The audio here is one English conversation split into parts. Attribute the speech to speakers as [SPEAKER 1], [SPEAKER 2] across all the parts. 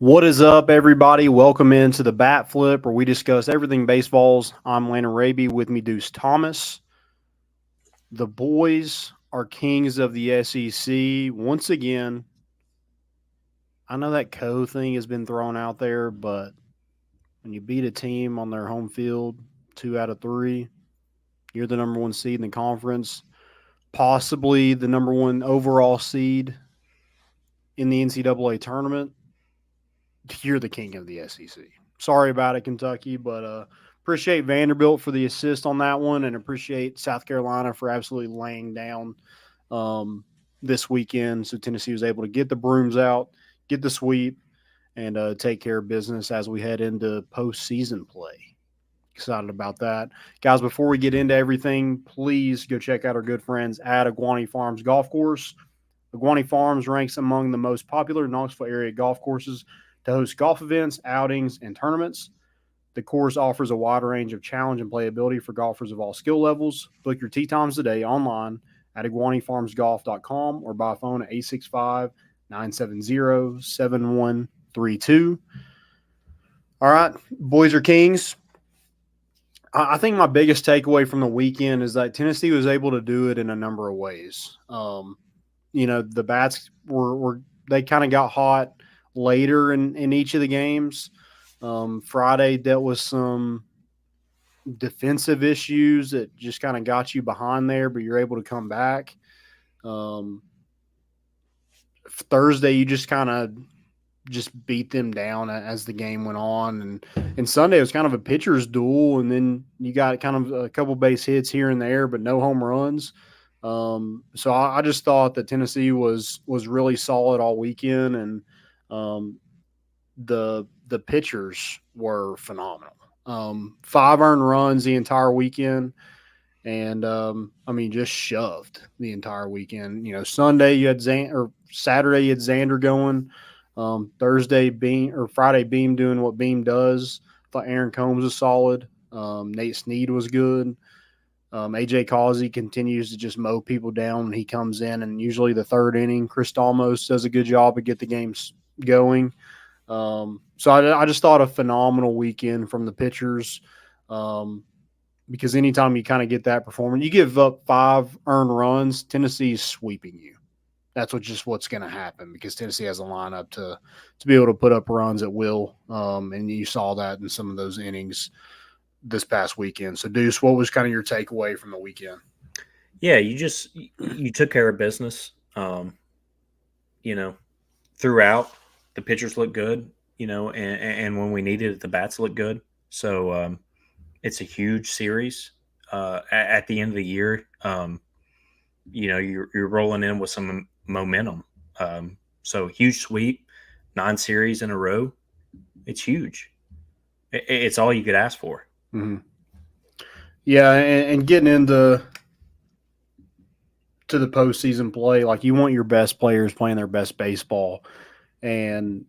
[SPEAKER 1] What is up, everybody? Welcome into the Bat Flip, where we discuss everything baseballs. I'm Landon Raby. With me, Duece Thomas. The boys are kings of the SEC once again. I know that thing has been thrown out there, but when you beat a team on their home field, 2 out of 3, you're the number 1 seed in the conference, possibly the number 1 overall seed in the NCAA tournament. You're the king of the SEC. Sorry about it, Kentucky, but appreciate Vanderbilt for the assist on that one, and appreciate South Carolina for absolutely laying down this weekend. So Tennessee was able to get the brooms out, get the sweep, and take care of business as we head into postseason play. Excited about that. Guys, before we get into everything, please go check out our good friends at Iguani Farms Golf Course. Iguani Farms ranks among the most popular Knoxville area golf courses to host golf events, outings, and tournaments. The course offers a wide range of challenge and playability for golfers of all skill levels. Book your tee times today online at iguanifarmsgolf.com or by phone at 865-970-7132. All right, boys are kings. I think my biggest takeaway from the weekend is that Tennessee was able to do it in a number of ways. The bats they kind of got hot later in each of the games. Friday dealt with some defensive issues that just kind of got you behind there, but you're able to come back. Thursday, you just kind of beat them down as the game went on. And Sunday, it was kind of a pitcher's duel, and then you got kind of a couple base hits here and there, but no home runs. So I just thought that Tennessee was really solid all weekend, and the pitchers were phenomenal. 5 earned runs the entire weekend, and just shoved the entire weekend. Sunday you had Saturday you had Xander going. Friday Beam doing what Beam does. I thought Aaron Combs was solid. Nate Snead was good. AJ Causey continues to just mow people down when he comes in, and usually the third inning, Chris Dalmos does a good job to get the games going. So I just thought a phenomenal weekend from the pitchers, because anytime you kind of get that performance, you give up 5 earned runs, Tennessee's sweeping you. That's what's going to happen, because Tennessee has a lineup to be able to put up runs at will, and you saw that in some of those innings this past weekend. So, Duece, what was kind of your takeaway from the weekend?
[SPEAKER 2] Yeah, you took care of business. Throughout, the pitchers looked good, and when we needed it, the bats looked good. So it's a huge series. At the end of the year, you're rolling in with some momentum. So huge sweep, 9 series in a row. It's huge. It's all you could ask for.
[SPEAKER 1] Mm-hmm. Yeah, and getting into the postseason play, like, you want your best players playing their best baseball, and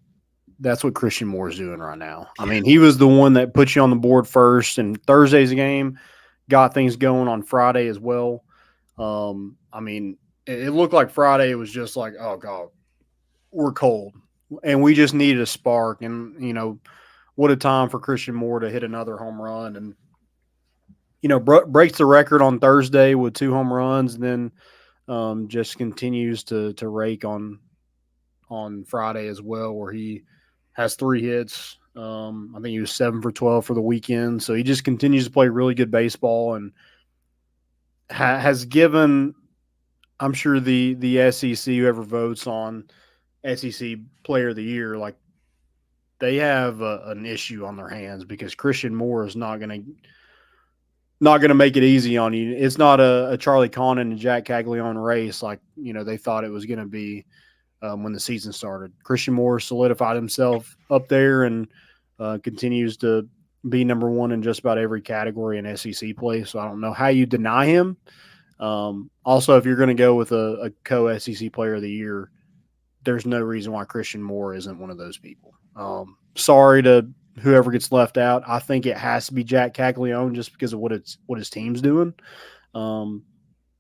[SPEAKER 1] that's what Christian Moore is doing right now. I mean, he was the one that put you on the board first in Thursday's game, got things going on Friday as well. It looked like Friday was just like, oh, God, we're cold. And we just needed a spark. And, what a time for Christian Moore to hit another home run. And, breaks the record on Thursday with 2 home runs, and then just continues to rake on Friday as well, where he has 3 hits. I think he was 7 for 12 for the weekend. So he just continues to play really good baseball, and has given, I'm sure, the SEC, whoever votes on SEC Player of the Year, like, they have an issue on their hands, because Christian Moore is not going to make it easy on you. It's not a Charlie Connon and Jack Caglione race like they thought it was going to be when the season started. Christian Moore solidified himself up there, and continues to be number 1 in just about every category in SEC play. So I don't know how you deny him. Also, if you're going to go with a co-SEC Player of the Year, there's no reason why Christian Moore isn't one of those people. Sorry to whoever gets left out. I think it has to be Jack Caglione, just because of what his team's doing. But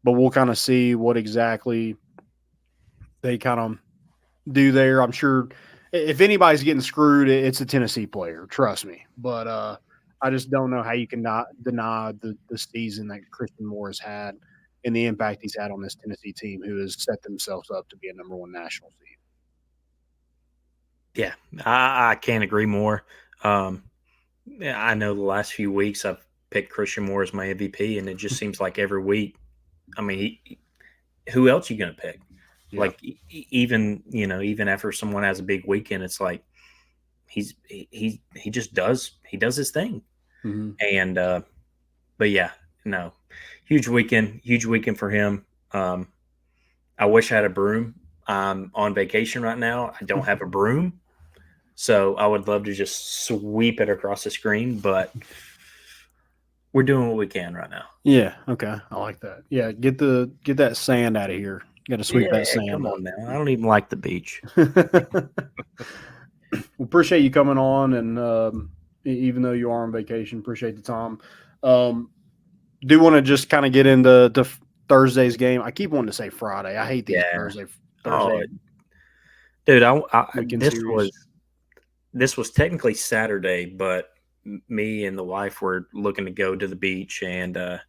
[SPEAKER 1] we'll kind of see what exactly they kind of do there. I'm sure if anybody's getting screwed, it's a Tennessee player. Trust me. But I just don't know how you can not deny the season that Christian Moore has had and the impact he's had on this Tennessee team, who has set themselves up to be a #1 national seed.
[SPEAKER 2] Yeah, I can't agree more. Yeah, I know the last few weeks I've picked Christian Moore as my MVP, and it just seems like every week. I mean, who else are you going to pick?
[SPEAKER 1] Yeah.
[SPEAKER 2] Like even even after someone has a big weekend, it's like he just does his thing.
[SPEAKER 1] Mm-hmm.
[SPEAKER 2] And but yeah, no, huge weekend for him. I wish I had a broom. I'm on vacation right now. I don't have a broom, so I would love to just sweep it across the screen, but we're doing what we can right now.
[SPEAKER 1] Yeah. Okay. I like that. Yeah. Get that sand out of here. Got to sweep that
[SPEAKER 2] Yeah,
[SPEAKER 1] sand
[SPEAKER 2] come
[SPEAKER 1] up.
[SPEAKER 2] on now. I don't even like the beach.
[SPEAKER 1] Well, appreciate you coming on, and even though you are on vacation, appreciate the time. Do want to just kind of get into Thursday's game. I keep wanting to say Friday. I hate these
[SPEAKER 2] Yeah.
[SPEAKER 1] Thursday
[SPEAKER 2] Oh, dude,
[SPEAKER 1] weekend series.
[SPEAKER 2] this was technically Saturday, but me and the wife were looking to go to the beach, and I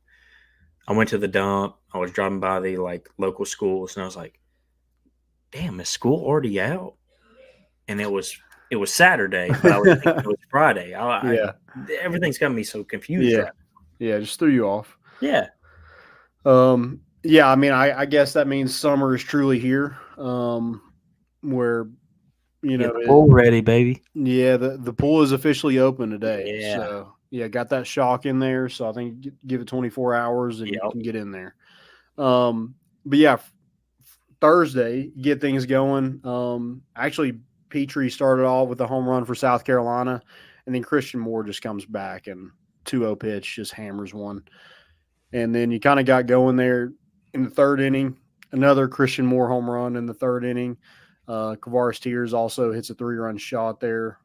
[SPEAKER 2] went to the dump. I was driving by the local schools, and I was like, "Damn, is school already out?" And it was Saturday, but I was thinking it was Friday.
[SPEAKER 1] Yeah.
[SPEAKER 2] Everything's got me so confused,
[SPEAKER 1] Yeah.
[SPEAKER 2] right?
[SPEAKER 1] Yeah. Just threw you off.
[SPEAKER 2] Yeah,
[SPEAKER 1] Yeah. I mean, I guess that means summer is truly here. Where
[SPEAKER 2] get the pool ready, baby.
[SPEAKER 1] yeah, the pool is officially open today.
[SPEAKER 2] Yeah.
[SPEAKER 1] So yeah, got that shock in there. So I think give it 24 hours and you
[SPEAKER 2] Yep.
[SPEAKER 1] can get in there. But yeah, Thursday, get things going. Actually, Petrie started off with a home run for South Carolina, and then Christian Moore just comes back and 2-0 pitch just hammers one. And then you kind of got going there in the third inning. Another Christian Moore home run in the third inning. Kavaris Tears also hits a 3-run shot there.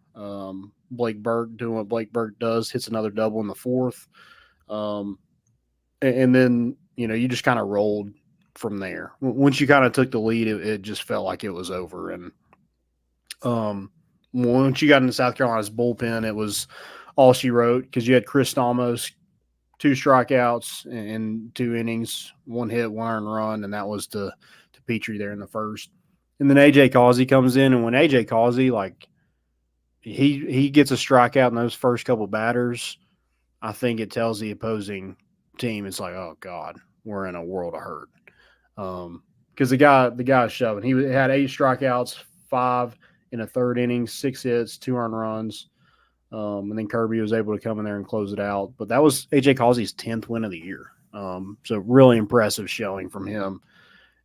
[SPEAKER 1] Blake Burke doing what Blake Burke does, hits another double in the fourth. And then, you just kind of rolled from there. Once you kind of took the lead, it just felt like it was over. And once you got into South Carolina's bullpen, it was all she wrote because you had Chris Stamos, 2 strikeouts in 2 innings, 1 hit, 1 earned run, and that was to Petrie there in the first. And then AJ Causey comes in, and when AJ Causey, he gets a strikeout in those first couple batters, I think it tells the opposing team it's like, oh God, we're in a world of hurt. Because the guy's shoving. He had 8 strikeouts, 5 in a third inning, 6 hits, 2 earned runs. And then Kirby was able to come in there and close it out. But that was AJ Causey's 10th win of the year. So really impressive showing from him.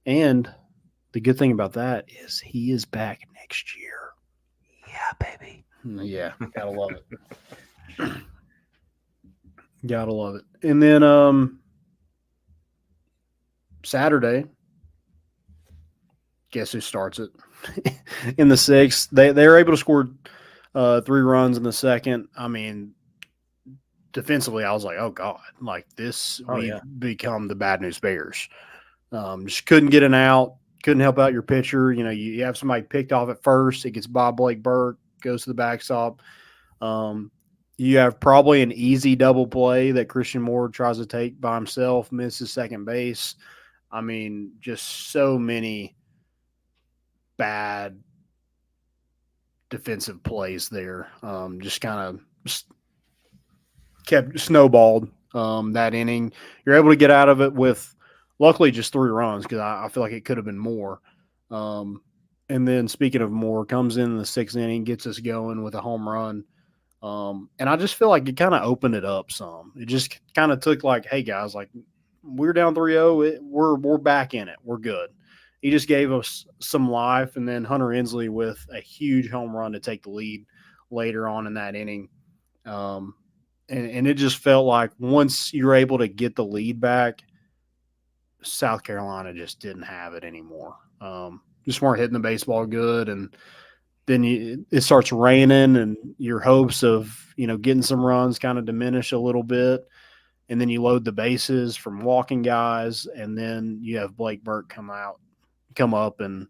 [SPEAKER 1] And the good thing about that is he is back next year.
[SPEAKER 2] Yeah, baby.
[SPEAKER 1] Yeah, gotta love it. Gotta love it. And then Saturday, guess who starts it? In the 6th, they were able to score 3 runs in the second. I mean, defensively, I was like, oh God, we've become the Bad News Bears. Just couldn't get an out, couldn't help out your pitcher. You have somebody picked off at first, it gets by Blake Burke, goes to the backstop. You have probably an easy double play that Christian Moore tries to take by himself, misses second base. I mean, just so many bad defensive plays there. Just kind of kept snowballed that inning. You're able to get out of it with luckily just 3 runs because I feel like it could have been more. And then speaking of Moore, comes in the 6th inning, gets us going with a home run. And I just feel like it kind of opened it up some. It just kind of took hey guys, we're down 3-0. We're back in it. We're good. He just gave us some life, and then Hunter Inslee with a huge home run to take the lead later on in that inning. And it just felt like once you're able to get the lead back, South Carolina just didn't have it anymore. Just weren't hitting the baseball good, and then it starts raining, and your hopes of getting some runs kind of diminish a little bit. And then you load the bases from walking guys, and then you have Blake Burke come up, and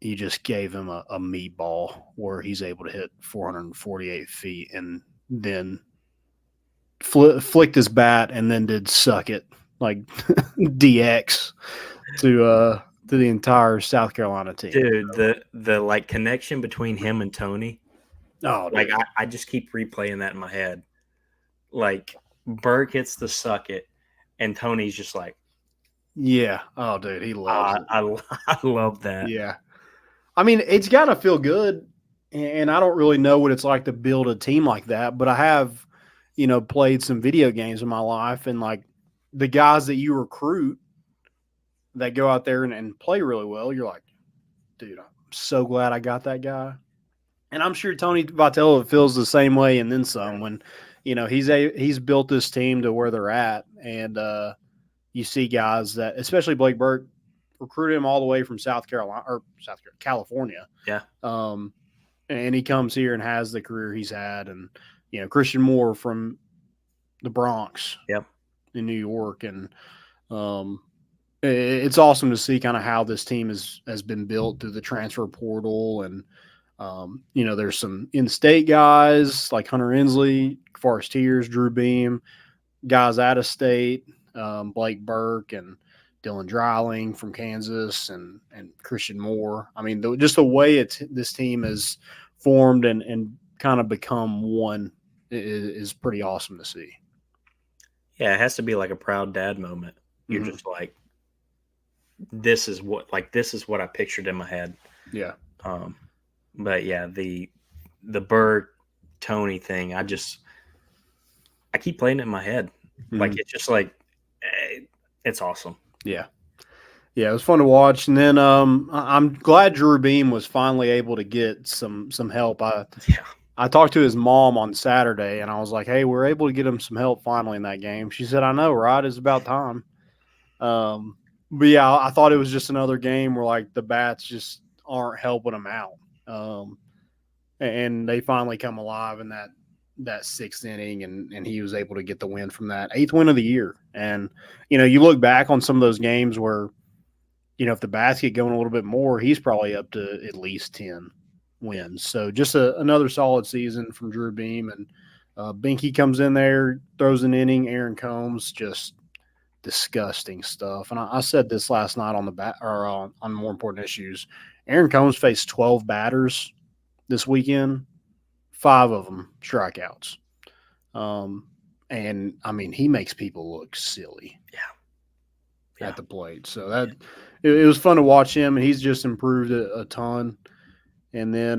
[SPEAKER 1] you just gave him a meatball where he's able to hit 448 feet and then flicked his bat and then did suck it like DX to the entire South Carolina team.
[SPEAKER 2] Dude, the like connection between him and Tony,
[SPEAKER 1] Oh,
[SPEAKER 2] like
[SPEAKER 1] dude.
[SPEAKER 2] I just keep replaying that in my head. Like Burke hits the suck it, and Tony's just like,
[SPEAKER 1] Yeah. Oh, dude, he loves it.
[SPEAKER 2] I love that.
[SPEAKER 1] Yeah. I mean, it's got to feel good. And I don't really know what it's like to build a team like that, but I have, played some video games in my life. And like the guys that you recruit that go out there and play really well, you're like, dude, I'm so glad I got that guy. And I'm sure Tony Vitello feels the same way and then some when, he's built this team to where they're at. And you see guys that, especially Blake Burke, recruited him all the way from California.
[SPEAKER 2] Yeah.
[SPEAKER 1] And he comes here and has the career he's had. And, Christian Moore from the Bronx.
[SPEAKER 2] Yep.
[SPEAKER 1] In New York. And it's awesome to see kind of how this team has been built through the transfer portal. And, there's some in-state guys like Hunter Inslee, Forrest Tears, Drew Beam, guys out of state, Blake Burke and Dylan Dreiling from Kansas and Christian Moore. I mean, just the way this team is formed and kind of become one is pretty awesome to see.
[SPEAKER 2] Yeah, it has to be like a proud dad moment. You're just like, this is what I pictured in my head.
[SPEAKER 1] Yeah.
[SPEAKER 2] But yeah, the Burke Tony thing, I keep playing it in my head. Like it's just like it's awesome.
[SPEAKER 1] Yeah. Yeah, it was fun to watch. And then I'm glad Drew Beam was finally able to get some help. I talked to his mom on Saturday, and I was like, hey, we're able to get him some help finally in that game. She said, I know, right? It's about time. But, yeah, I thought it was just another game where, like, the bats just aren't helping him out. And they finally come alive in that sixth inning, and he was able to get the win from that. 8th win of the year. And, you look back on some of those games where, if the bats get going a little bit more, he's probably up to at least 10 wins. So just another solid season from Drew Beam. And Binky comes in there, throws an inning. Aaron Combs, just disgusting stuff. And I said this last night on on More Important Issues. Aaron Combs faced 12 batters this weekend, 5 of them strikeouts. And I mean, he makes people look silly.
[SPEAKER 2] Yeah.
[SPEAKER 1] At the plate. So that it was fun to watch him, and he's just improved a ton. And then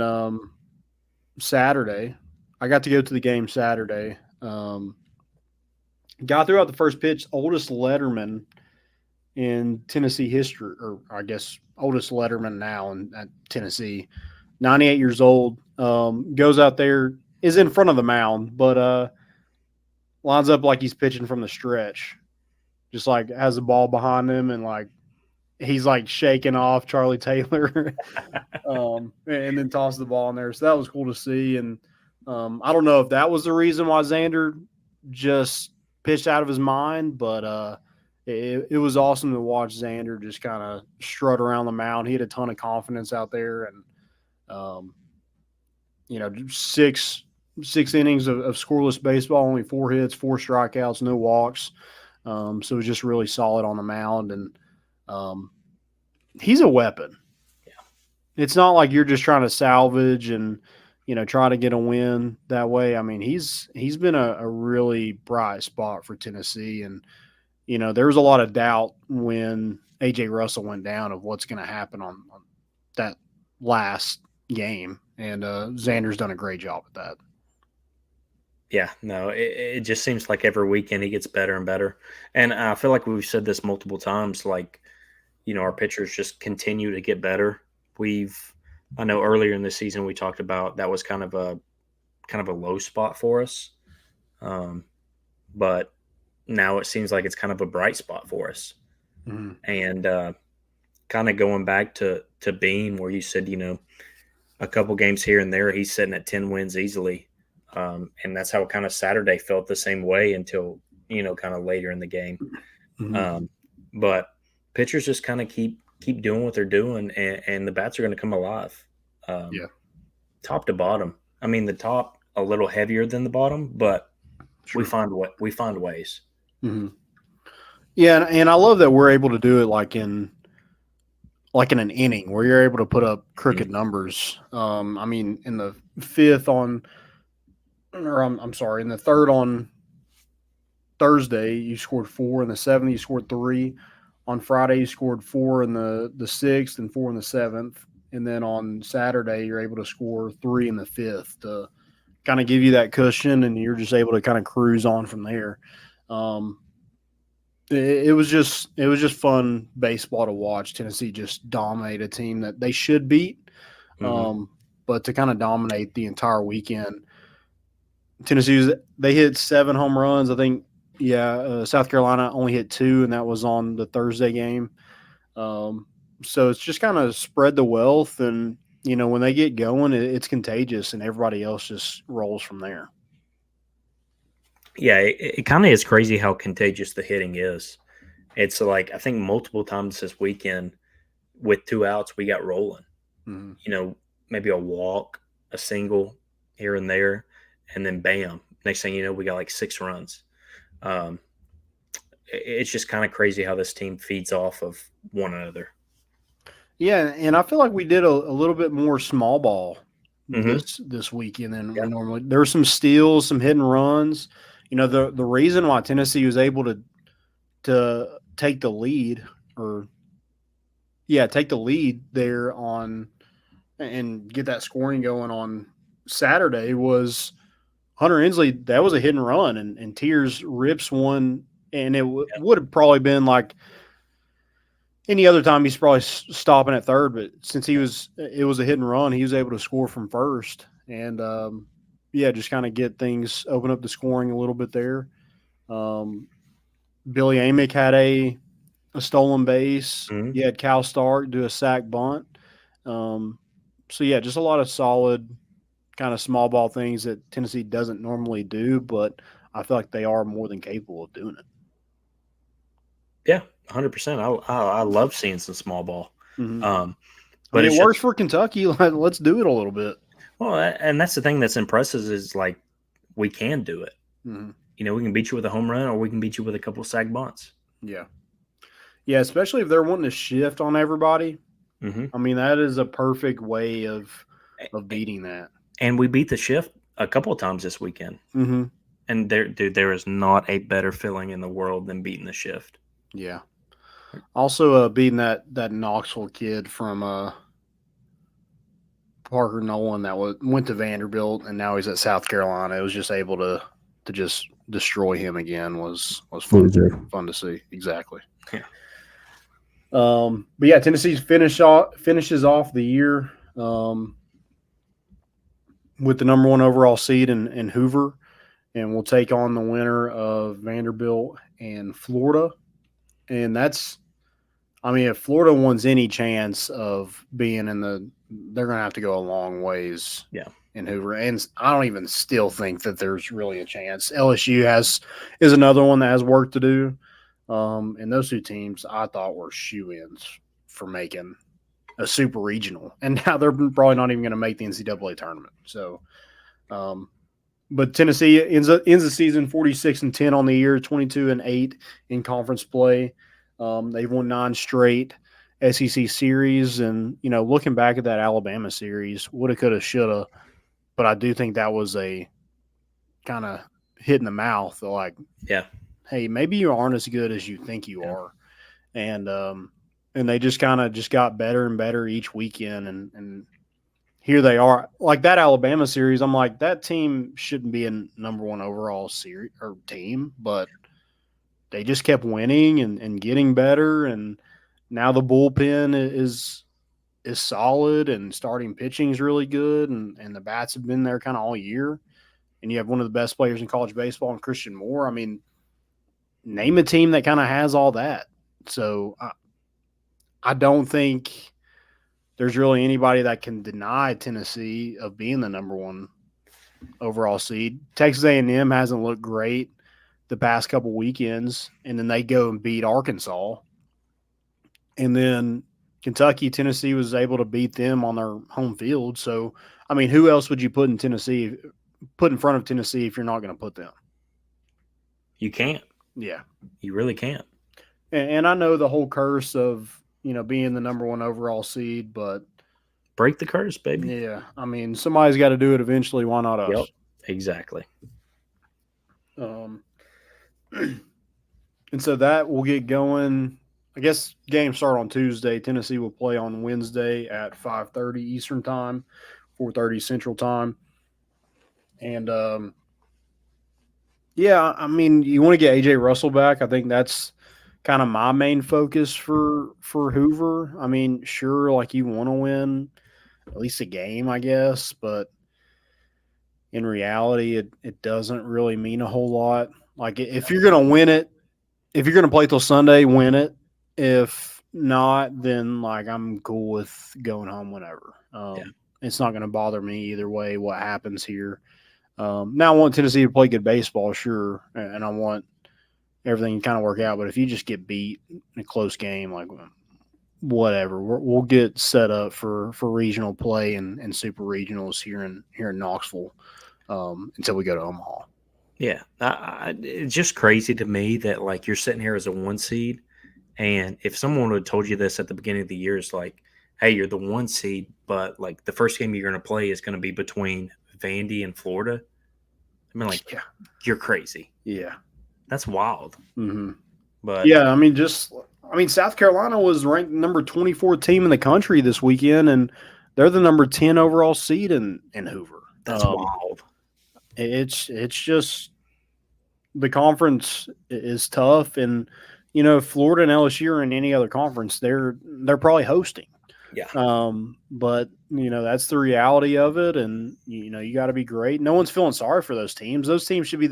[SPEAKER 1] Saturday, I got to go to the game Saturday. Got through out the first pitch, oldest letterman in Tennessee history, or I guess oldest letterman now at Tennessee, 98 years old, goes out there, is in front of the mound, but lines up like he's pitching from the stretch. Just like has the ball behind him and like he's like shaking off Charlie Taylor and then tosses the ball in there. So that was cool to see. And I don't know if that was the reason why Xander just pitched out of his mind, but it was awesome to watch Xander just kind of strut around the mound. He had a ton of confidence out there. And, 6 innings of scoreless baseball, only 4 hits, 4 strikeouts, no walks. So it was just really solid on the mound, and he's a weapon.
[SPEAKER 2] Yeah.
[SPEAKER 1] It's not like you're just trying to salvage and, try to get a win that way. I mean, he's been a really bright spot for Tennessee, and, there was a lot of doubt when A.J. Russell went down of what's going to happen on that last game, and Xander's done a great job at that.
[SPEAKER 2] Yeah, no, it just seems like every weekend he gets better and better. And I feel like we've said this multiple times, like, our pitchers just continue to get better. I know earlier in the season we talked about that was kind of a low spot for us. But now it seems like it's kind of a bright spot for us.
[SPEAKER 1] Mm-hmm.
[SPEAKER 2] And kind of going back to Beam, where you said, a couple games here and there, he's sitting at 10 wins easily. And that's how kind of Saturday felt the same way until, kind of later in the game.
[SPEAKER 1] Mm-hmm.
[SPEAKER 2] But pitchers just kind of keep keep doing what they're doing, and the bats are going to come alive,
[SPEAKER 1] Yeah,
[SPEAKER 2] top to bottom. I mean, the top a little heavier than the bottom, but we
[SPEAKER 1] sure.
[SPEAKER 2] find ways.
[SPEAKER 1] Hmm. Yeah, and I love that we're able to do it like in an inning where you're able to put up crooked
[SPEAKER 2] Mhm.
[SPEAKER 1] numbers. I mean, in the fifth on, or I'm sorry, in the third on Thursday, you scored four. In the seventh, you scored three. On Friday, you scored four in the sixth and four in the seventh. And then on Saturday, you're able to score three in the fifth to kind of give you that cushion, and you're just able to kind of cruise on from there. Um, it was just fun baseball to watch. Tennessee just dominate a team that they should beat,
[SPEAKER 2] Mhm.
[SPEAKER 1] um, but to kind of dominate the entire weekend. They hit 7 home runs. I think, yeah. South Carolina only hit two, and that was on the Thursday game. Um, so it's just kind of spread the wealth, and when they get going, it's contagious, and everybody else just rolls from there.
[SPEAKER 2] Yeah, it kind of is crazy how contagious the hitting is. It's like I think multiple times this weekend with 2 outs we got rolling.
[SPEAKER 1] Mm-hmm.
[SPEAKER 2] You know, maybe a walk, a single here and there, and then bam, next thing you know we got like 6 runs. Um, it's just kind of crazy how this team feeds off of one another.
[SPEAKER 1] Yeah, and I feel like we did a little bit more small ball
[SPEAKER 2] Hmm.
[SPEAKER 1] this weekend than we
[SPEAKER 2] Yeah.
[SPEAKER 1] normally. There were some steals, some hidden runs. The reason why Tennessee was able to take the lead, or yeah, take the lead there on and get that scoring going on Saturday was Hunter Inslee. That was a hit and run, and Tears rips one, and it would have probably been like any other time he's probably stopping at third, but since it was a hit and run, he was able to score from first, and yeah, just kind of get things open up the scoring a little bit there. Um, Billy Amick had a stolen base.
[SPEAKER 2] Hmm.
[SPEAKER 1] You had Cal Stark do a sack bunt. Um, so yeah, just a lot of solid kind of small ball things that Tennessee doesn't normally do, but I feel like they are more than capable of doing it.
[SPEAKER 2] Yeah, 100%. I love seeing some small ball.
[SPEAKER 1] Mm-hmm.
[SPEAKER 2] Um,
[SPEAKER 1] I
[SPEAKER 2] but
[SPEAKER 1] mean, it
[SPEAKER 2] it's
[SPEAKER 1] works
[SPEAKER 2] just
[SPEAKER 1] for Kentucky. Let's do it a little bit.
[SPEAKER 2] well, and that's the thing that's impressive is like we can do it.
[SPEAKER 1] Mm-hmm.
[SPEAKER 2] You know, we can beat you with a home run, or we can beat you with a couple sack bunts.
[SPEAKER 1] Yeah. Yeah, especially if they're wanting to shift on everybody.
[SPEAKER 2] Hmm.
[SPEAKER 1] I mean, that is a perfect way of beating that.
[SPEAKER 2] And we beat the shift a couple of times this weekend.
[SPEAKER 1] Mm-hmm.
[SPEAKER 2] And there is not a better feeling in the world than beating the shift.
[SPEAKER 1] Yeah. Also, beating that Knoxville kid from Parker Nolan that went to Vanderbilt and now he's at South Carolina. It was just able to just destroy him again was fun
[SPEAKER 3] Loser.
[SPEAKER 1] fun to see. Exactly.
[SPEAKER 2] Yeah.
[SPEAKER 1] But yeah, Tennessee finishes off the year with the number one overall seed in Hoover, and we'll take on the winner of Vanderbilt and Florida. And I mean, if Florida wants any chance of being they're going to have to go a long ways.
[SPEAKER 2] Yeah.
[SPEAKER 1] In Hoover, and I don't even still think that there's really a chance. LSU is another one that has work to do. And those two teams I thought were shoe-ins for making a super regional, and now they're probably not even going to make the NCAA tournament. So, but Tennessee ends the season 46-10 on the year, 22-8 in conference play. They've won 9 straight SEC series, and looking back at that Alabama series, woulda, coulda, shoulda. But I do think that was a kind of hit in the mouth. Like,
[SPEAKER 2] Yeah.
[SPEAKER 1] hey, maybe you aren't as good as you think you are, and they just kind of just got better and better each weekend, and here they are. Like that Alabama series, I'm like, that team shouldn't be a number one overall series or team, but they just kept winning and getting better, and now the bullpen is solid, and starting pitching is really good, and the bats have been there kind of all year. And you have one of the best players in college baseball, and Christian Moore. I mean, name a team that kind of has all that. So I don't think there's really anybody that can deny Tennessee of being the number one overall seed. Texas A&M hasn't looked great the past couple weekends, and then they go and beat Arkansas. And then Kentucky, Tennessee was able to beat them on their home field. So, I mean, who else would you put in front of Tennessee if you're not going to put them?
[SPEAKER 2] You can't.
[SPEAKER 1] Yeah.
[SPEAKER 2] You really can't.
[SPEAKER 1] And I know the whole curse of, being the number 1 overall seed, but
[SPEAKER 2] break the curse, baby.
[SPEAKER 1] Yeah. I mean, somebody's got to do it eventually. Why not us?
[SPEAKER 2] Yep. Exactly.
[SPEAKER 1] And so that will get going. I guess games start on Tuesday. Tennessee will play on Wednesday at 5:30 Eastern time, 4:30 Central time. And yeah, I mean, you want to get AJ Russell back. I think that's kind of my main focus for Hoover. I mean, sure, like you want to win at least a game, I guess, but in reality, it doesn't really mean a whole lot. Like if you're going to win it, if you're going to play till Sunday, win it. If not, then like I'm cool with going home whenever. It's not going to bother me either way what happens here. Now I want Tennessee to play good baseball, sure, and I want everything to kind of work out. But if you just get beat in a close game, like whatever, we'll get set up for regional play and super regionals here in Knoxville until we go to Omaha.
[SPEAKER 2] Yeah, it's just crazy to me that like you're sitting here as a 1 seed, and if someone would have told you this at the beginning of the year, it's like, hey, you're the 1 seed, but like the first game you're going to play is going to be between Vandy and Florida. I mean, like, yeah, you're crazy.
[SPEAKER 1] Yeah,
[SPEAKER 2] that's wild.
[SPEAKER 1] Mm-hmm.
[SPEAKER 2] But
[SPEAKER 1] yeah, I mean, South Carolina was ranked number 24 team in the country this weekend, and they're the number 10 overall seed in Hoover.
[SPEAKER 2] That's wild.
[SPEAKER 1] It's just the conference is tough, and Florida and LSU are in any other conference, they're probably hosting.
[SPEAKER 2] Yeah.
[SPEAKER 1] But that's the reality of it, and you got to be great. No one's feeling sorry for those teams. Those teams should be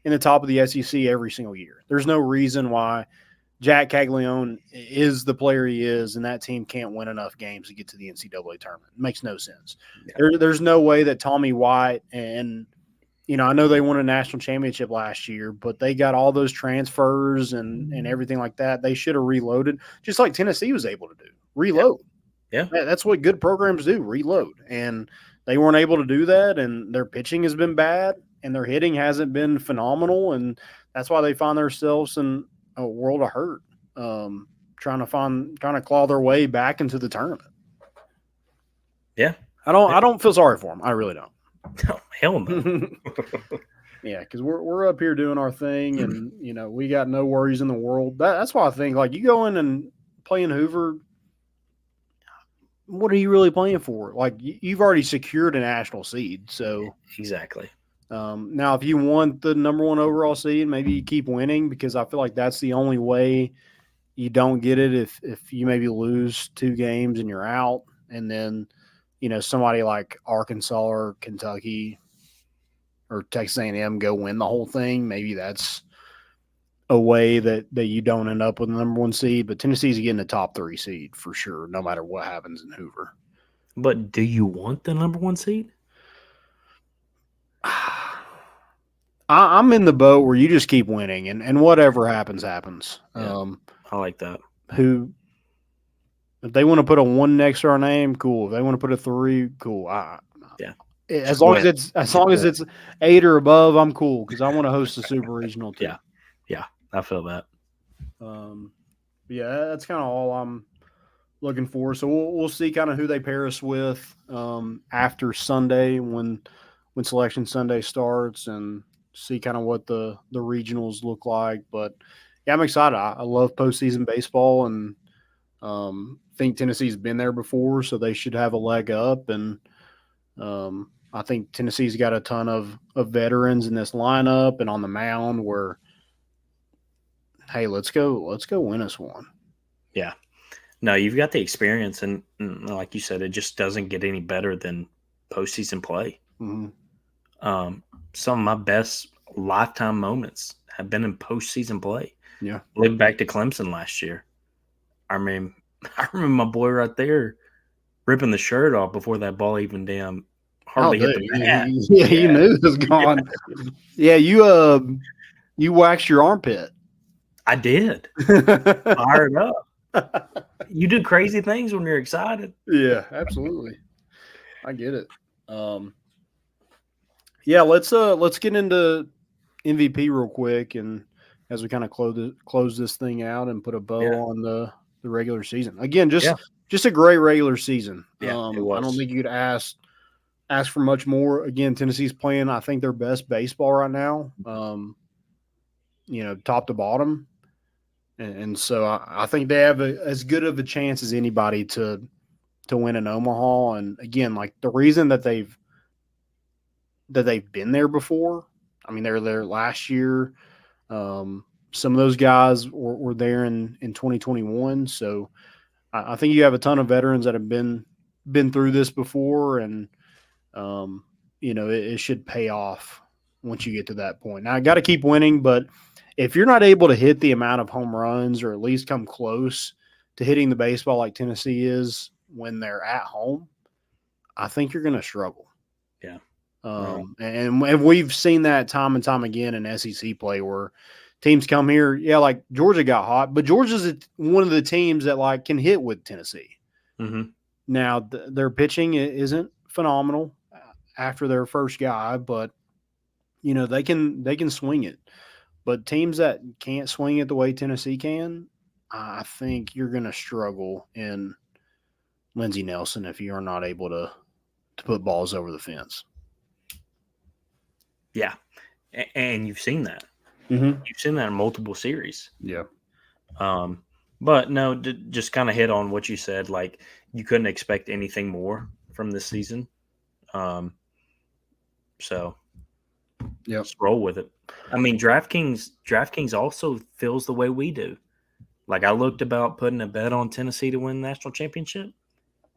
[SPEAKER 1] in the top of the SEC every single year. There's no reason why Jack Caglione is the player he is, and that team can't win enough games to get to the NCAA tournament. It makes no sense. Yeah. There's no way that Tommy White and I know they won a national championship last year, but they got all those transfers and everything like that. They should have reloaded, just like Tennessee was able to do. Reload.
[SPEAKER 2] Yeah.
[SPEAKER 1] That's what good programs do, reload. And they weren't able to do that, and their pitching has been bad, and their hitting hasn't been phenomenal, and that's why they find themselves in a world of hurt, trying to claw their way back into the tournament.
[SPEAKER 2] Yeah.
[SPEAKER 1] I don't feel sorry for them. I really don't.
[SPEAKER 2] No, hell no.
[SPEAKER 1] Yeah, because we're up here doing our thing, and we got no worries in the world. That's why I think like you go in and play in Hoover. What are you really playing for? Like you've already secured a national seed, so
[SPEAKER 2] exactly.
[SPEAKER 1] Now, if you want the number 1 overall seed, maybe you keep winning, because I feel like that's the only way you don't get it. If you maybe lose 2 games and you're out, and then somebody like Arkansas or Kentucky or Texas A&M go win the whole thing, maybe that's a way that you don't end up with the number 1 seed. But Tennessee's getting the top 3 seed for sure, no matter what happens in Hoover.
[SPEAKER 2] But do you want the number 1 seed?
[SPEAKER 1] I'm in the boat where you just keep winning, and whatever happens, happens.
[SPEAKER 2] Yeah, I like that.
[SPEAKER 1] If they want to put a 1 next to our name, cool. If they want to put a 3, cool.
[SPEAKER 2] Yeah.
[SPEAKER 1] As long as it's 8 or above, I'm cool, because I want to host the super regional too.
[SPEAKER 2] Yeah, I feel that.
[SPEAKER 1] Yeah, that's kind of all I'm looking for. So we'll see kind of who they pair us with after Sunday when Selection Sunday starts, and see kind of what the regionals look like. But yeah, I'm excited. I love postseason baseball, and think Tennessee's been there before, so they should have a leg up. And I think Tennessee's got a ton of veterans in this lineup and on the mound where, hey, let's go win us one.
[SPEAKER 2] Yeah. No, you've got the experience, and like you said, it just doesn't get any better than postseason play.
[SPEAKER 1] Mm-hmm.
[SPEAKER 2] Some of my best lifetime moments have been in postseason play.
[SPEAKER 1] Yeah.
[SPEAKER 2] Look back to Clemson last year. I remember my boy right there ripping the shirt off before that ball even hardly hit the bat.
[SPEAKER 1] Yeah, you knew it was gone. Yeah, you waxed your armpit.
[SPEAKER 2] I did. Fired up. You do crazy things when you're excited.
[SPEAKER 1] Yeah, absolutely. I get it. Yeah, let's get into MVP real quick, and as we kind of close this thing out and put a bow
[SPEAKER 2] Yeah.
[SPEAKER 1] on the regular season. Again,
[SPEAKER 2] Yeah.
[SPEAKER 1] just a great regular season.
[SPEAKER 2] Yeah, it
[SPEAKER 1] I don't
[SPEAKER 2] was.
[SPEAKER 1] think you could ask for much more. Again, Tennessee's playing, I think, their best baseball right now. Top to bottom, and so I think they have as good of a chance as anybody to win in Omaha. And again, like the reason that they've been there before. I mean, they were there last year. Some of those guys were there in 2021. So I think you have a ton of veterans that have been through this before, and it should pay off once you get to that point. Now I got to keep winning, but if you're not able to hit the amount of home runs or at least come close to hitting the baseball like Tennessee is when they're at home, I think you're going to struggle.
[SPEAKER 2] Yeah.
[SPEAKER 1] And we've seen that time and time again in SEC play where teams come here. Yeah, like Georgia got hot, but Georgia's one of the teams that like can hit with Tennessee.
[SPEAKER 2] Mm-hmm.
[SPEAKER 1] Now their pitching isn't phenomenal after their first guy, but they can swing it. But teams that can't swing it the way Tennessee can, I think you're going to struggle in Lindsey Nelson if you are not able to put balls over the fence.
[SPEAKER 2] Yeah, and you've seen that.
[SPEAKER 1] Mm-hmm.
[SPEAKER 2] You've seen that in multiple series.
[SPEAKER 1] Yeah.
[SPEAKER 2] But no, just kind of hit on what you said. Like you couldn't expect anything more from this season. So just roll with it. I mean, DraftKings also feels the way we do. Like I looked about putting a bet on Tennessee to win the national championship.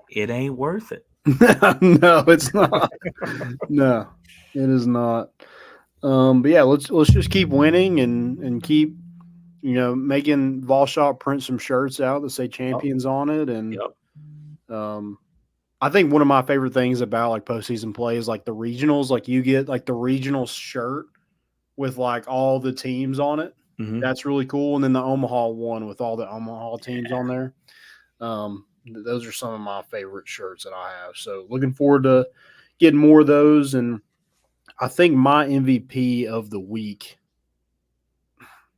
[SPEAKER 2] It ain't worth it.
[SPEAKER 1] No, it's not. No, it is not. But yeah, let's just keep winning and keep making Volshop print some shirts out that say champions on it. And I think one of my favorite things about like postseason play is like the regionals. Like you get like the regional shirt with like all the teams on it.
[SPEAKER 2] Mm-hmm.
[SPEAKER 1] That's really cool. And then the Omaha one with all the Omaha teams on there. Those are some of my favorite shirts that I have. So looking forward to getting more of those. And I think my MVP of the week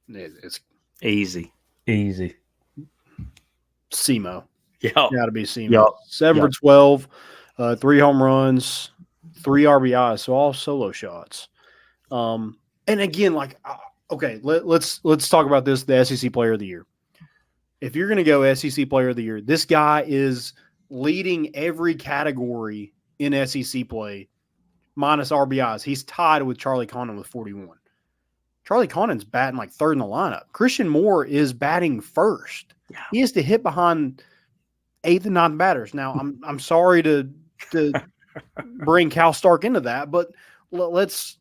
[SPEAKER 1] it's
[SPEAKER 2] easy.
[SPEAKER 1] Semo.
[SPEAKER 2] Yeah,
[SPEAKER 1] got to be Semo.
[SPEAKER 2] Yep.
[SPEAKER 1] 7 for 12, 3 home runs, 3 RBIs, so all solo shots. And again, like okay, let's talk about this. The SEC Player of the Year. If you're going to go SEC Player of the Year, this guy is leading every category in SEC play, minus RBIs. He's tied with Charlie Condon with 41. Charlie Condon's batting like third in the lineup. Christian Moore is batting first.
[SPEAKER 2] Yeah.
[SPEAKER 1] He has to hit behind 8th and 9th batters. Now, I'm sorry to bring Cal Stark into that, but let's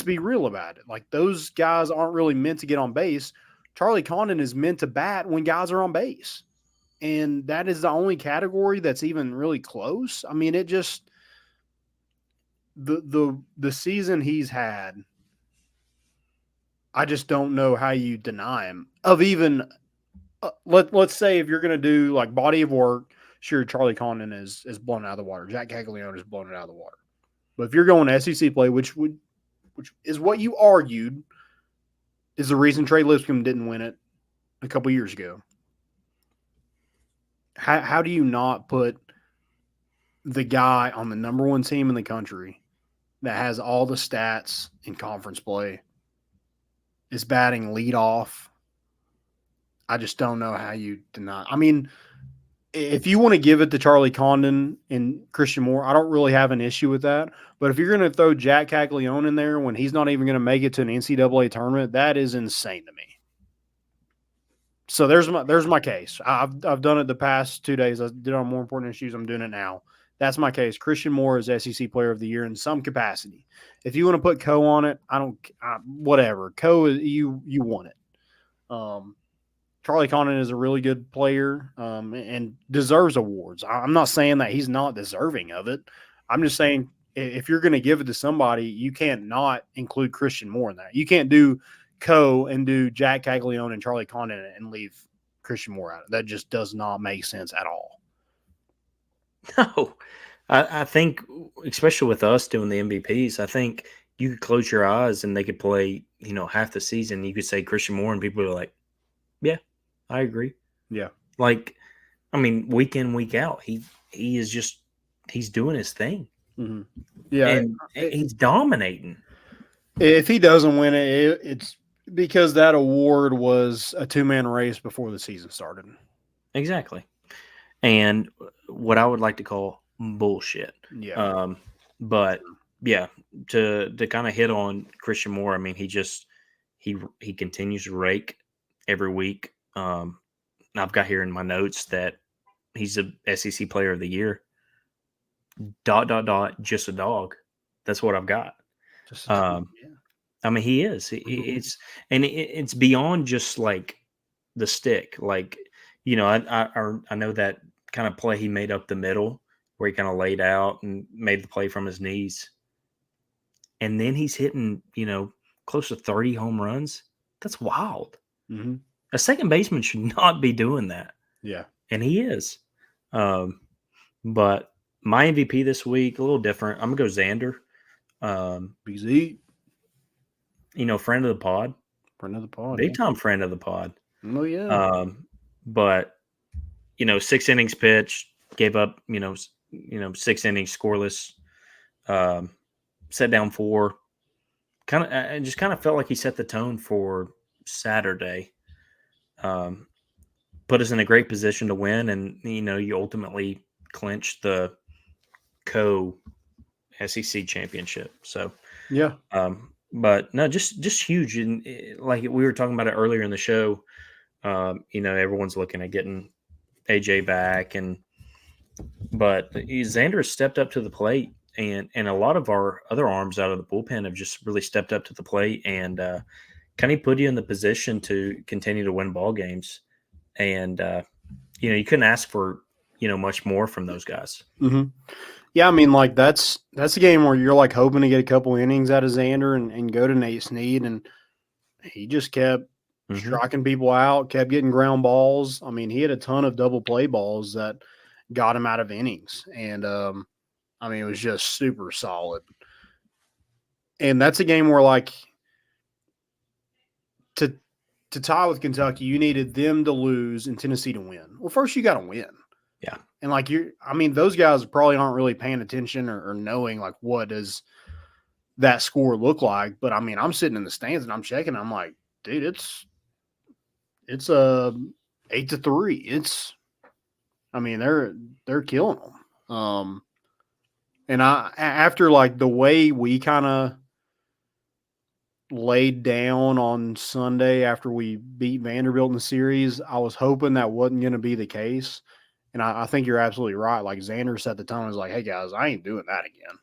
[SPEAKER 1] be real about it. Like those guys aren't really meant to get on base. Charlie Condon is meant to bat when guys are on base. And that is the only category that's even really close. I mean, it just the season he's had, I just don't know how you deny him of even let's say if you're going to do like body of work, sure, Charlie Condon is blown out of the water. Jack Caglione is blown it out of the water. But if you're going SEC play, which is what you argued is the reason Trey Lipscomb didn't win it a couple years ago. How do you not put the guy on the number one team in the country that has all the stats in conference play, is batting leadoff? I just don't know how you deny. I mean, if you want to give it to Charlie Condon and Christian Moore, I don't really have an issue with that. But if you're going to throw Jack Caglione in there when he's not even going to make it to an NCAA tournament, that is insane to me. So there's my case. I've done it the past 2 days. I did it on More Important Issues. I'm doing it now. That's my case. Christian Moore is SEC Player of the Year in some capacity. If you want to put Co on it, whatever. Co, you want it. Charlie Condon is a really good player and deserves awards. I'm not saying that he's not deserving of it. I'm just saying if you're going to give it to somebody, you can't not include Christian Moore in that. You can't do Co and do Jack Caglione and Charlie Condon and leave Christian Moore out. That just does not make sense at all.
[SPEAKER 2] No, I think, especially with us doing the MVPs, I think you could close your eyes and they could play, half the season. You could say Christian Moore, and people are like, "Yeah, I agree."
[SPEAKER 1] Yeah.
[SPEAKER 2] Like, I mean, week in, week out, he is just he's doing his thing,
[SPEAKER 1] Mm-hmm. Yeah.
[SPEAKER 2] and he's dominating.
[SPEAKER 1] If he doesn't win it, it's because that award was a 2-man race before the season started.
[SPEAKER 2] Exactly. And what I would like to call bullshit.
[SPEAKER 1] Yeah.
[SPEAKER 2] But yeah, to kind of hit on Christian Moore, I mean, he continues to rake every week. I've got here in my notes that he's a SEC Player of the Year. ... Just a dog. That's what I've got.
[SPEAKER 1] Just
[SPEAKER 2] Yeah. I mean, he is. It's beyond just like the stick. Like, I know that kind of play he made up the middle where he kind of laid out and made the play from his knees. And then he's hitting, close to 30 home runs. That's wild.
[SPEAKER 1] Mm-hmm.
[SPEAKER 2] A second baseman should not be doing that.
[SPEAKER 1] Yeah.
[SPEAKER 2] And he is. But my MVP this week, a little different. I'm going to go Xander.
[SPEAKER 1] BZ.
[SPEAKER 2] Friend of the pod.
[SPEAKER 1] Friend of the pod.
[SPEAKER 2] Big time friend of the pod.
[SPEAKER 1] Oh, yeah.
[SPEAKER 2] But, 6 innings pitched, gave up, 6 innings scoreless, set down 4. I just kind of felt like he set the tone for Saturday. Put us in a great position to win, and, you ultimately clinched the SEC championship. So,
[SPEAKER 1] yeah.
[SPEAKER 2] But no, just huge. And like we were talking about it earlier in the show, everyone's looking at getting AJ back, but Xander has stepped up to the plate, and a lot of our other arms out of the bullpen have just really stepped up to the plate and kind of put you in the position to continue to win ball games. And you couldn't ask for much more from those guys.
[SPEAKER 1] Mm-hmm. Yeah, I mean, like that's a game where you're like hoping to get a couple innings out of Xander and go to Nate Snead, and he just kept striking people out, kept getting ground balls. I mean, he had a ton of double play balls that got him out of innings, and I mean, it was just super solid. And that's a game where, like, to tie with Kentucky, you needed them to lose and Tennessee to win. Well, first you got to win.
[SPEAKER 2] Yeah.
[SPEAKER 1] And like those guys probably aren't really paying attention or knowing like what does that score look like. But I mean, I'm sitting in the stands and I'm checking. I'm like, dude, it's 8-3. They're killing them. And after like the way we kind of laid down on Sunday after we beat Vanderbilt in the series, I was hoping that wasn't going to be the case. And I think you're absolutely right. Like Xander set the tone, was like, hey guys, I ain't doing that again.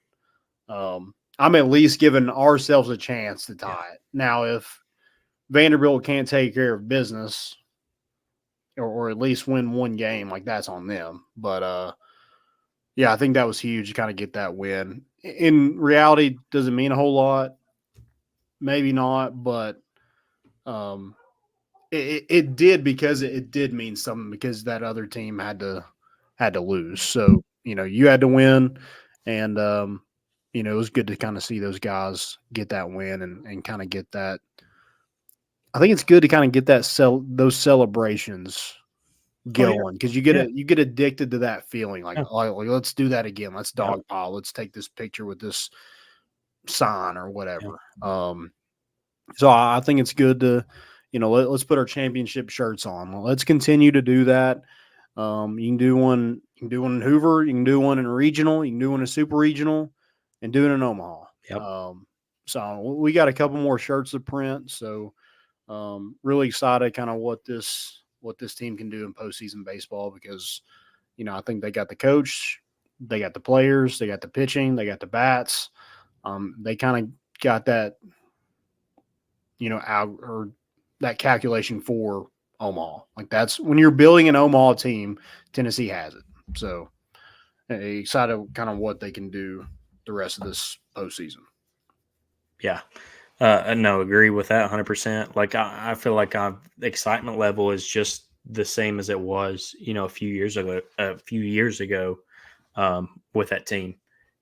[SPEAKER 1] I'm at least giving ourselves a chance to tie it. Now, if Vanderbilt can't take care of business or at least win one game, like that's on them. But yeah, I think that was huge to kind of get that win. In reality, does it mean a whole lot? Maybe not, but it did, because it did mean something, because that other team had to lose. So, you had to win, and it was good to kind of see those guys get that win and kind of get that. I think it's good to kind of get those celebrations going, because you get addicted to that feeling. Like, like, let's do that again. Let's dogpile. Let's take this picture with this sign or whatever. So I think it's good to, let's put our championship shirts on. Let's continue to do that. You can do one in Hoover. You can do one in regional. You can do one in super regional, and do it in Omaha.
[SPEAKER 2] Yep.
[SPEAKER 1] So we got a couple more shirts to print. So really excited kind of what this team can do in postseason baseball, because, I think they got the coach, they got the players, they got the pitching, they got the bats. They kind of got that, out, or that calculation for Omaha. Like, that's when you're building an Omaha team, Tennessee has it. So excited kind of what they can do the rest of this postseason.
[SPEAKER 2] Yeah. No, agree with that 100%. Like, I feel like the excitement level is just the same as it was, a few years ago, with that team.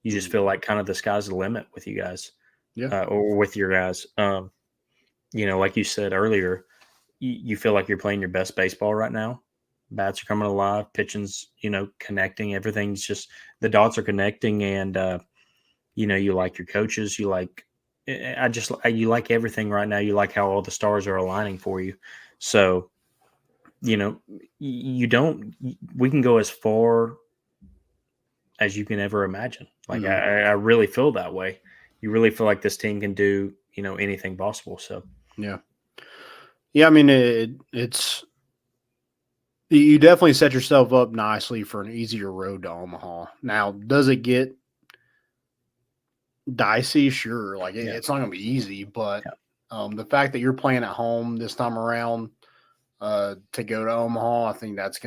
[SPEAKER 2] You just feel like kind of the sky's the limit with you guys, or with your guys. Like you said earlier, you feel like you're playing your best baseball right now. Bats are coming alive, pitching's, connecting. Everything's just the dots are connecting, and you like your coaches. You like, you like everything right now. You like how all the stars are aligning for you. So, you don't. We can go as far as you can ever imagine. Like I really feel that way. You really feel like this team can do, anything possible. So
[SPEAKER 1] yeah. I mean, it's you definitely set yourself up nicely for an easier road to Omaha. Now, does it get dicey? Sure. Like it's not going to be easy, but the fact that you're playing at home this time around to go to Omaha, I think that's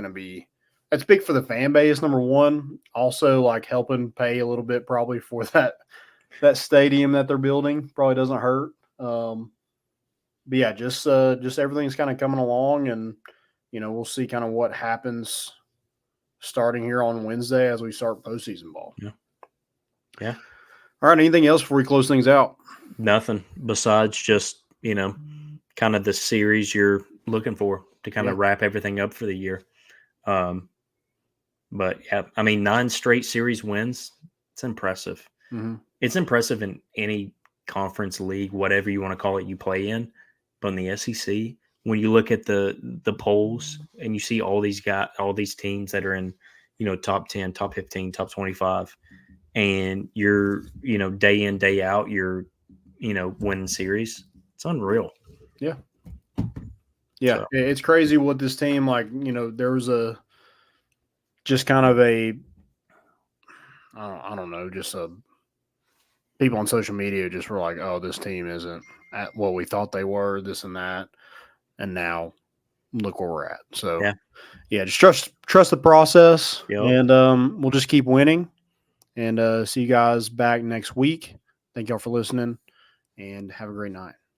[SPEAKER 1] big for the fan base. Number one, also like helping pay a little bit probably for that stadium that they're building probably doesn't hurt. But yeah, just everything's kind of coming along, and we'll see kind of what happens starting here on Wednesday as we start postseason ball.
[SPEAKER 2] Yeah.
[SPEAKER 1] All right. Anything else before we close things out?
[SPEAKER 2] Nothing besides just, kind of the series you're looking for to kind of wrap everything up for the year. But yeah, I mean, 9 straight series wins. It's impressive.
[SPEAKER 1] Mm-hmm.
[SPEAKER 2] It's impressive in any conference league, whatever you want to call it, you play in. But in the SEC, when you look at the polls and you see all these teams that are in, top 10, top 15, top 25, and you're, day in, day out, you're, winning series, it's unreal.
[SPEAKER 1] Yeah. Yeah. So, it's crazy what this team, like, there was just kind of I don't know, just people on social media just were like, oh, this team isn't at what we thought they were, this and that. And now look where we're at. So, yeah, just trust the process, and we'll just keep winning. And see you guys back next week. Thank y'all for listening, and have a great night.